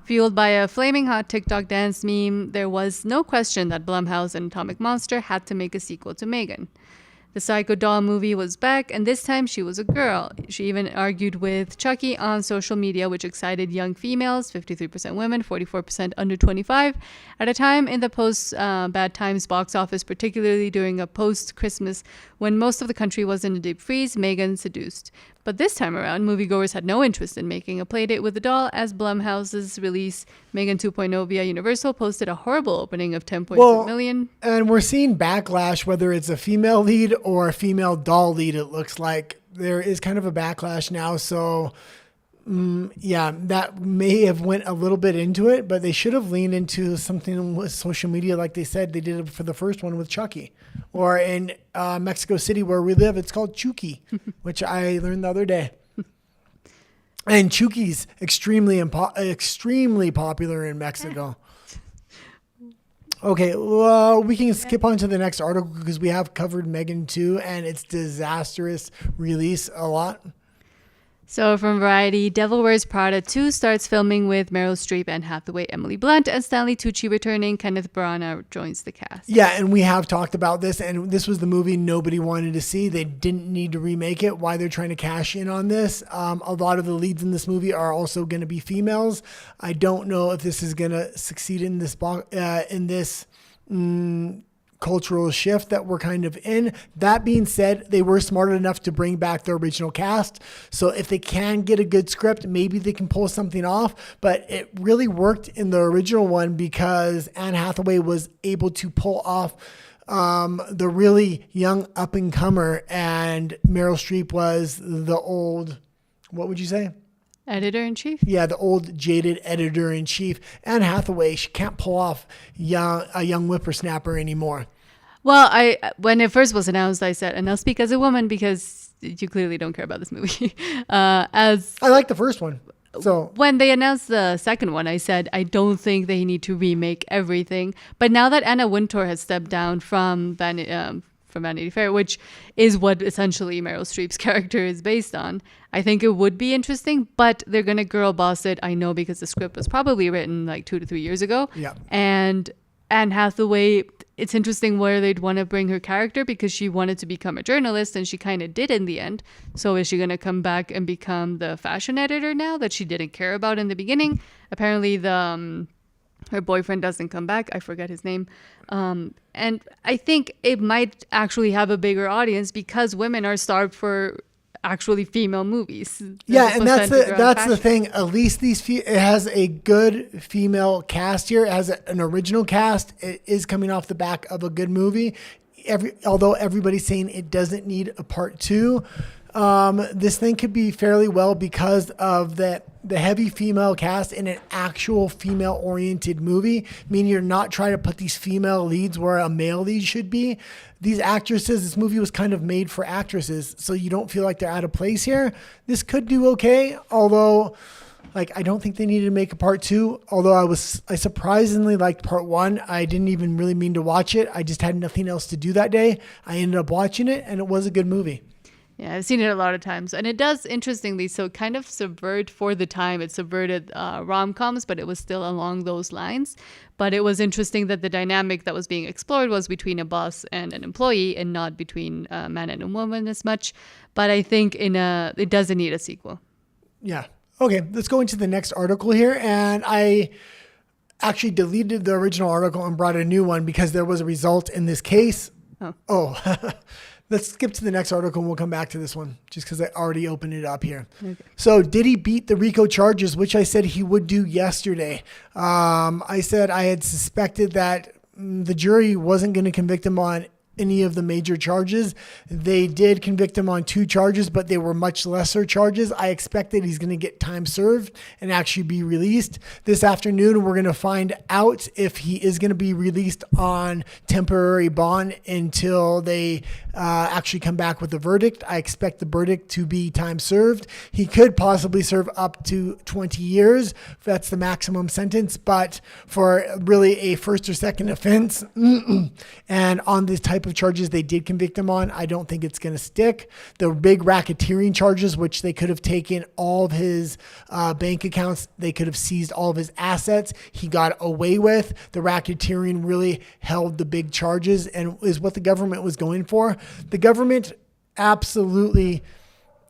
Fueled by a flaming hot TikTok dance meme, there was no question that Blumhouse and Atomic Monster had to make a sequel to Megan. The Psycho Doll movie was back, and this time she was a girl. She even argued with Chucky on social media, which excited young females, 53% women, 44% under 25, at a time in the post-Bad Times box office, particularly during a post-Christmas when most of the country was in a deep freeze. Megan seduced. But this time around, moviegoers had no interest in making a playdate with the doll, as Blumhouse's release, Megan 2.0 via Universal, posted a horrible opening of 10.2 million. And we're seeing backlash, whether it's a female lead or a female doll lead. It looks like there is kind of a backlash now. So, yeah, that may have went a little bit into it, but they should have leaned into something with social media like they said they did for the first one with Chucky. Or in Mexico City where we live, it's called Chucky, which I learned the other day. And Chucky's extremely popular in Mexico. Okay, well, we can skip on to the next article because we have covered Megan 2 and its disastrous release a lot. So from Variety, Devil Wears Prada 2 starts filming with Meryl Streep, Anne Hathaway, Emily Blunt, and Stanley Tucci returning. Kenneth Branagh joins the cast. Yeah, and we have talked about this, and this was the movie nobody wanted to see. They didn't need to remake it. Why they're trying to cash in on this. A lot of the leads in this movie are also going to be females. I don't know if this is going to succeed in this cultural shift that we're kind of in. That being said, they were smart enough to bring back the original cast. So if they can get a good script, maybe they can pull something off. But it really worked in the original one because Anne Hathaway was able to pull off the really young up-and-comer, and Meryl Streep was the old, what would you say? Editor-in-chief? Yeah, the old jaded editor-in-chief. Anne Hathaway, she can't pull off a young whippersnapper anymore. Well, when it first was announced, I said, and I'll speak as a woman because you clearly don't care about this movie. I like the first one. So when they announced the second one, I said, I don't think they need to remake everything. But now that Anna Wintour has stepped down from Vanity Fair, which is what essentially Meryl Streep's character is based on, I think it would be interesting, but they're going to girl boss it. I know because the script was probably written like 2 to 3 years ago. Yeah. And Anne Hathaway, it's interesting where they'd want to bring her character because she wanted to become a journalist and she kind of did in the end. So is she going to come back and become the fashion editor now that she didn't care about in the beginning? Apparently her boyfriend doesn't come back. I forget his name. And I think it might actually have a bigger audience because women are starved for actually female movies. Yeah, and that's the thing. At least it has a good female cast here. It has an original cast. It is coming off the back of a good movie. Although everybody's saying it doesn't need a part 2. This thing could be fairly well because of the heavy female cast in an actual female-oriented movie, meaning you're not trying to put these female leads where a male lead should be. These actresses, this movie was kind of made for actresses, so you don't feel like they're out of place here. This could do okay, although Like, I don't think they needed to make a part 2, although I surprisingly liked part 1. I didn't even really mean to watch it. I just had nothing else to do that day. I ended up watching it, and it was a good movie. Yeah, I've seen it a lot of times. And it does, interestingly, so kind of subvert for the time. It subverted rom-coms, but it was still along those lines. But it was interesting that the dynamic that was being explored was between a boss and an employee and not between a man and a woman as much. But I think it doesn't need a sequel. Yeah. Okay, let's go into the next article here. And I actually deleted the original article and brought a new one because there was a result in this case. Oh. Let's skip to the next article and we'll come back to this one just because I already opened it up here. Okay. So did he beat the RICO charges, which I said he would do yesterday? I said I had suspected that the jury wasn't going to convict him on any of the major charges. They did convict him on 2 charges, but they were much lesser charges. I expected he's going to get time served and actually be released. This afternoon, we're going to find out if he is going to be released on temporary bond until they actually come back with a verdict. I expect the verdict to be time served. He could possibly serve up to 20 years. That's the maximum sentence, but for really a first or second offense and on this type of charges they did convict him on, I don't think it's going to stick. The big racketeering charges, which they could have taken all of his bank accounts, they could have seized all of his assets, he got away with. The racketeering really held the big charges and is what the government was going for. The government absolutely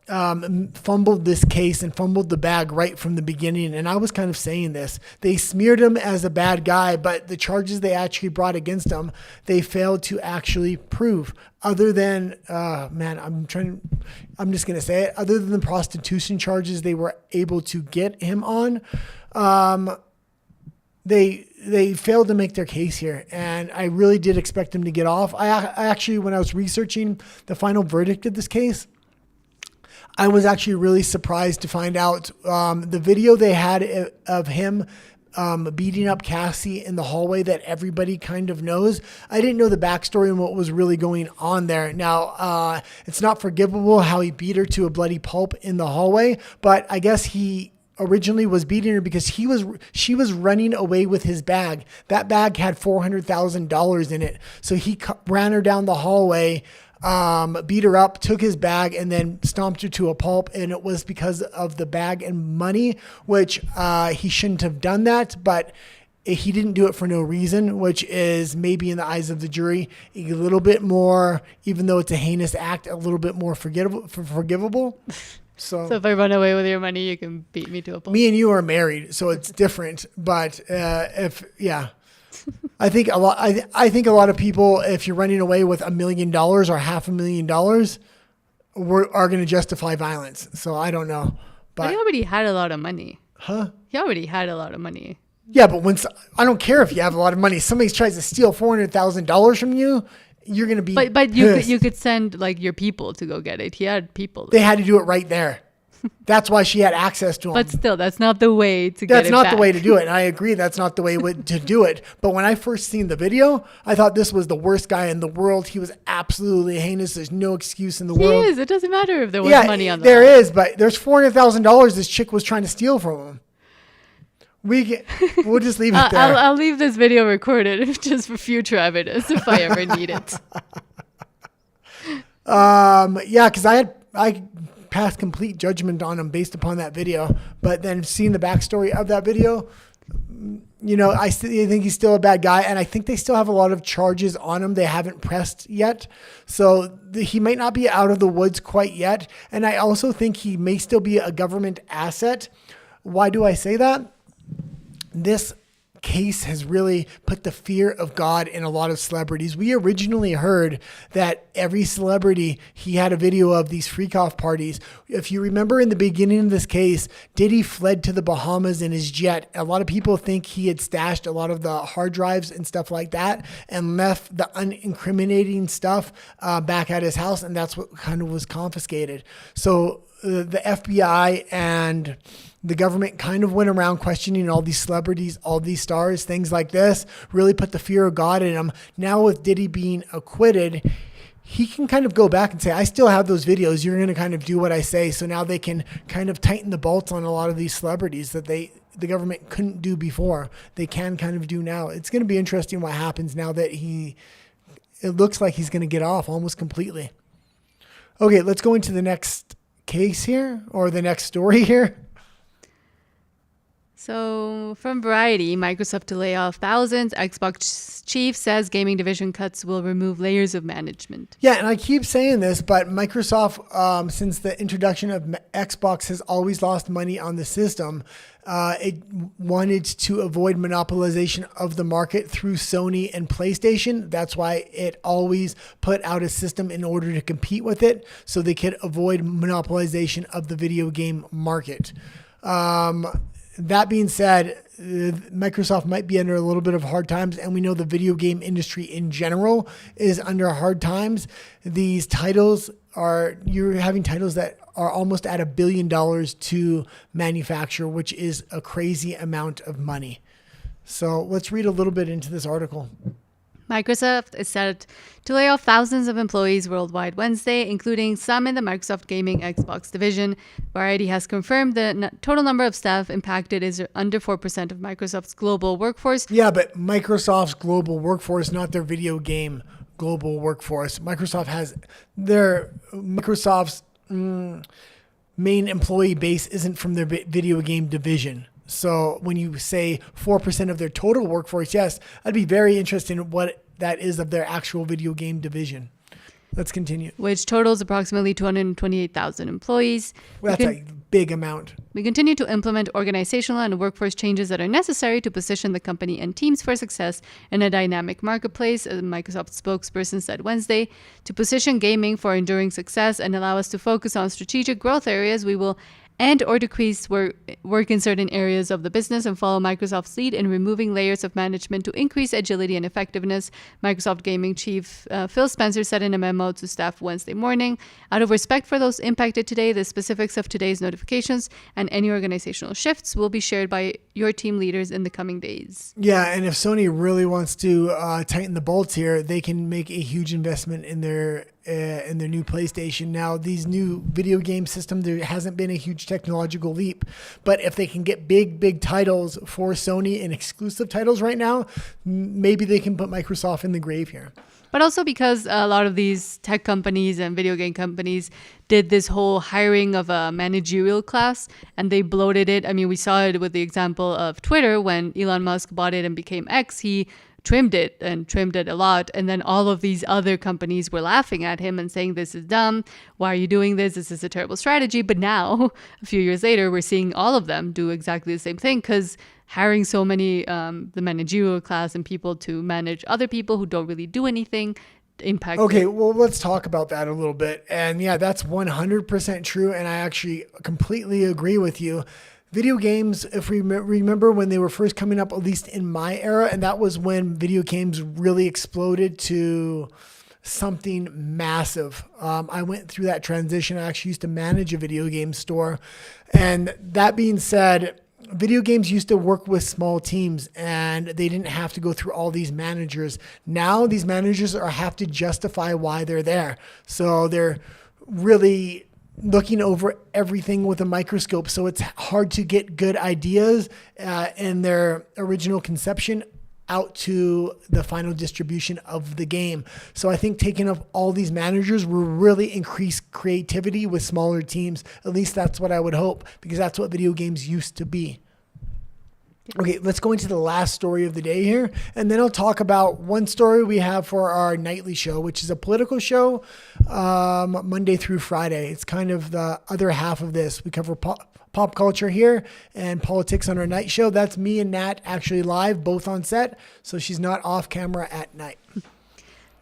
fumbled this case and fumbled the bag right from the beginning. And I was kind of saying this. They smeared him as a bad guy, but the charges they actually brought against him, they failed to actually prove. Other than, I'm just going to say it, other than the prostitution charges they were able to get him on, they failed to make their case here. And I really did expect him to get off. I actually, when I was researching the final verdict of this case, I was actually really surprised to find out the video they had of him beating up Cassie in the hallway that everybody kind of knows. I didn't know the backstory and what was really going on there. Now, it's not forgivable how he beat her to a bloody pulp in the hallway, but I guess he originally was beating her because she was running away with his bag. That bag had $400,000 in it. So he ran her down the hallway, beat her up, took his bag, and then stomped her to a pulp. And it was because of the bag and money, which he shouldn't have done that, but he didn't do it for no reason, which is maybe in the eyes of the jury a little bit more, even though it's a heinous act, a little bit more forgivable. So if I run away with your money, you can beat me to a pulp. Me and you are married, so it's different. But I think a lot of people, if you're running away with $1 million or $500,000, are going to justify violence. So I don't know. But he already had a lot of money. Huh? He already had a lot of money. Yeah, but I don't care if you have a lot of money. Somebody tries to steal $400,000 from you, you're going to be But you could send like your people to go get it. He had people. They had to do it right there. That's why she had access to him. But still, that's not the way to get it That's not back. the way to do it. And I agree that's not the way to do it. But when I first seen the video, I thought this was the worst guy in the world. He was absolutely heinous. There's no excuse in the world. He is. It doesn't matter if there was money on the there line. is, but there's $400,000 this chick was trying to steal from him. We'll just leave it there. I'll leave this video recorded just for future evidence if I ever need it. Yeah, because I passed complete judgment on him based upon that video, but then seeing the backstory of that video, I think he's still a bad guy, and I think they still have a lot of charges on him they haven't pressed yet, so he might not be out of the woods quite yet, and I also think he may still be a government asset. Why do I say that? This case has really put the fear of God in a lot of celebrities. We originally heard that every celebrity, he had a video of these freak-off parties. If you remember in the beginning of this case, Diddy fled to the Bahamas in his jet. A lot of people think he had stashed a lot of the hard drives and stuff like that and left the unincriminating stuff back at his house, and that's what kind of was confiscated. So the FBI and the government kind of went around questioning all these celebrities, all these stars, things like this, really put the fear of God in them. Now with Diddy being acquitted, he can kind of go back and say, I still have those videos. You're going to kind of do what I say. So now they can kind of tighten the bolts on a lot of these celebrities that the government couldn't do before. They can kind of do now. It's going to be interesting what happens now that it looks like he's going to get off almost completely. Okay, let's go into the next case here, or the next story here. So from Variety, Microsoft to lay off thousands. Xbox chief says gaming division cuts will remove layers of management. Yeah, and I keep saying this, but Microsoft, since the introduction of Xbox, has always lost money on the system. It wanted to avoid monopolization of the market through Sony and PlayStation. That's why it always put out a system in order to compete with it, so they could avoid monopolization of the video game market. That being said, Microsoft might be under a little bit of hard times, and we know the video game industry in general is under hard times. These titles you're having titles that are almost at $1 billion to manufacture, which is a crazy amount of money. So let's read a little bit into this article. Microsoft is set to lay off thousands of employees worldwide Wednesday, including some in the Microsoft Gaming Xbox division. Variety has confirmed the total number of staff impacted is under 4% of Microsoft's global workforce. Yeah, but Microsoft's global workforce, not their video game global workforce. Microsoft has Microsoft's main employee base isn't from their video game division. So when you say 4% of their total workforce, yes, I'd be very interested in what that is of their actual video game division. Let's continue. Which totals approximately 228,000 employees. Well, that's a big amount. We continue to implement organizational and workforce changes that are necessary to position the company and teams for success in a dynamic marketplace, a Microsoft spokesperson said Wednesday. To position gaming for enduring success and allow us to focus on strategic growth areas, we will and or decrease work in certain areas of the business and follow Microsoft's lead in removing layers of management to increase agility and effectiveness, Microsoft Gaming Chief Phil Spencer said in a memo to staff Wednesday morning. Out of respect for those impacted today, the specifics of today's notifications and any organizational shifts will be shared by your team leaders in the coming days. Yeah, and if Sony really wants to tighten the bolts here, they can make a huge investment in their new PlayStation. Now, these new video game system, there hasn't been a huge technological leap, but if they can get big titles for Sony and exclusive titles right now, maybe they can put Microsoft in the grave here. But also because a lot of these tech companies and video game companies did this whole hiring of a managerial class and they bloated it. I mean, we saw it with the example of Twitter when Elon Musk bought it and became X. He trimmed it a lot. And then all of these other companies were laughing at him and saying, this is dumb. Why are you doing this? This is a terrible strategy. But now, a few years later, we're seeing all of them do exactly the same thing because hiring so many, the managerial class and people to manage other people who don't really do anything impact. Okay, well, let's talk about that a little bit. And yeah, that's 100% true. And I actually completely agree with you. Video games, if we remember when they were first coming up, at least in my era, and that was when video games really exploded to something massive. I went through that transition. I actually used to manage a video game store. And that being said, video games used to work with small teams and they didn't have to go through all these managers. Now these managers have to justify why they're there. So they're really looking over everything with a microscope. So it's hard to get good ideas in their original conception out to the final distribution of the game. So I think taking up all these managers will really increase creativity with smaller teams. At least that's what I would hope, because that's what video games used to be. Okay, let's go into the last story of the day here, and then I'll talk about one story we have for our nightly show, which is a political show, Monday through Friday. It's kind of the other half of this. We cover pop culture here and politics on our night show. That's me and Nat actually live, both on set, so she's not off camera at night.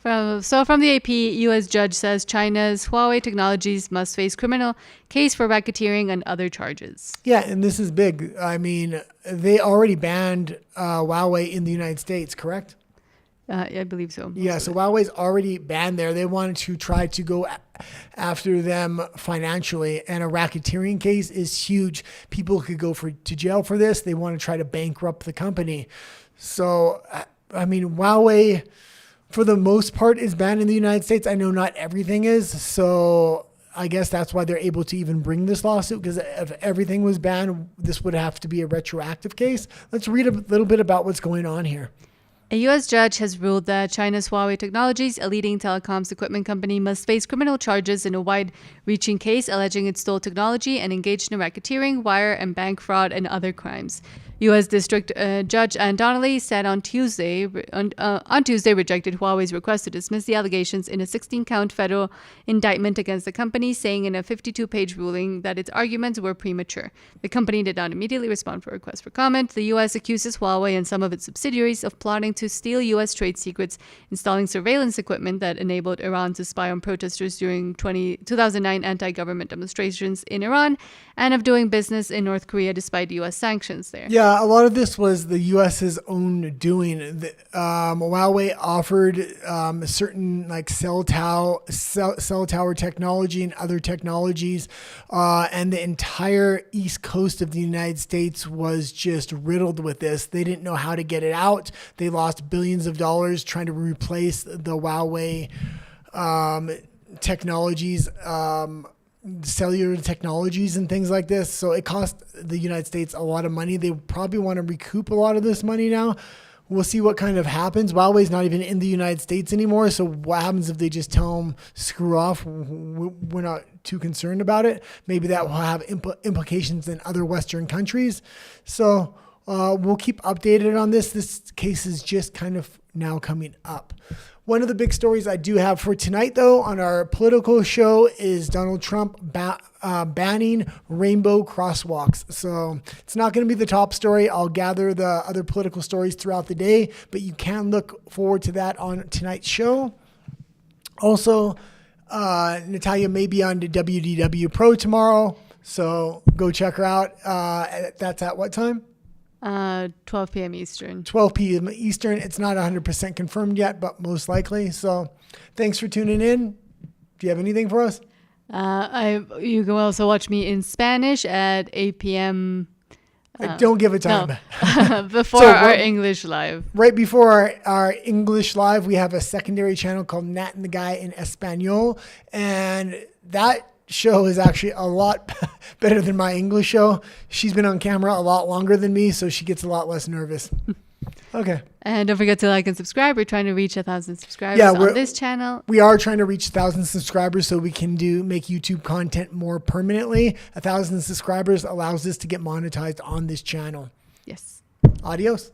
From the AP, U.S. judge says China's Huawei Technologies must face criminal case for racketeering and other charges. Yeah, and this is big. I mean, they already banned Huawei in the United States, correct? I believe so. Yeah, so Huawei's already banned there. They wanted to try to go after them financially, and a racketeering case is huge. People could go to jail for this. They want to try to bankrupt the company. So, I mean, Huawei, for the most part, is banned in the United States. I know not everything is. So I guess that's why they're able to even bring this lawsuit, because if everything was banned, this would have to be a retroactive case. Let's read a little bit about what's going on here. A U.S. judge has ruled that China's Huawei Technologies, a leading telecoms equipment company, must face criminal charges in a wide-reaching case alleging it stole technology and engaged in racketeering, wire and bank fraud, and other crimes. U.S. District Judge Ann Donnelly said on Tuesday rejected Huawei's request to dismiss the allegations in a 16-count federal indictment against the company, saying in a 52-page ruling that its arguments were premature. The company did not immediately respond for a request for comment. The U.S. accuses Huawei and some of its subsidiaries of plotting to steal U.S. trade secrets, installing surveillance equipment that enabled Iran to spy on protesters during 2009 anti-government demonstrations in Iran, and of doing business in North Korea despite U.S. sanctions there. Yeah, a lot of this was the U.S.'s own doing. Huawei offered certain like cell tower technology and other technologies, and the entire east coast of the United States was just riddled with this. They didn't know how to get it out. They lost billions of dollars trying to replace the Huawei technologies. Cellular technologies and things like this. So it cost the United States a lot of money. They probably want to recoup a lot of this money now. We'll see what kind of happens. Huawei's not even in the United States anymore. So what happens if they just tell them, screw off? We're not too concerned about it. Maybe that will have implications in other Western countries. So we'll keep updated on this. This case is just kind of now coming up. One of the big stories I do have for tonight, though, on our political show is Donald Trump banning rainbow crosswalks. So it's not going to be the top story. I'll gather the other political stories throughout the day, but you can look forward to that on tonight's show. Also, Natalia may be on the WDW Pro tomorrow, so go check her out. That's at what time? 12 p.m. Eastern. 12 p.m. Eastern. It's not 100% confirmed yet, but most likely. So thanks for tuning in. Do you have anything for us? You can also watch me in Spanish at 8 p.m. Don't give a time. No. Before our English live. Right before our English live, we have a secondary channel called Nat and the Guy in Espanol. And that show is actually a lot better than my English show. She's been on camera a lot longer than me, so she gets a lot less nervous. Okay. And don't forget to like and subscribe. We're trying to reach 1,000 subscribers on this channel. We are trying to reach 1,000 subscribers so we can make YouTube content more permanently. 1,000 subscribers allows us to get monetized on this channel. Yes. Adios.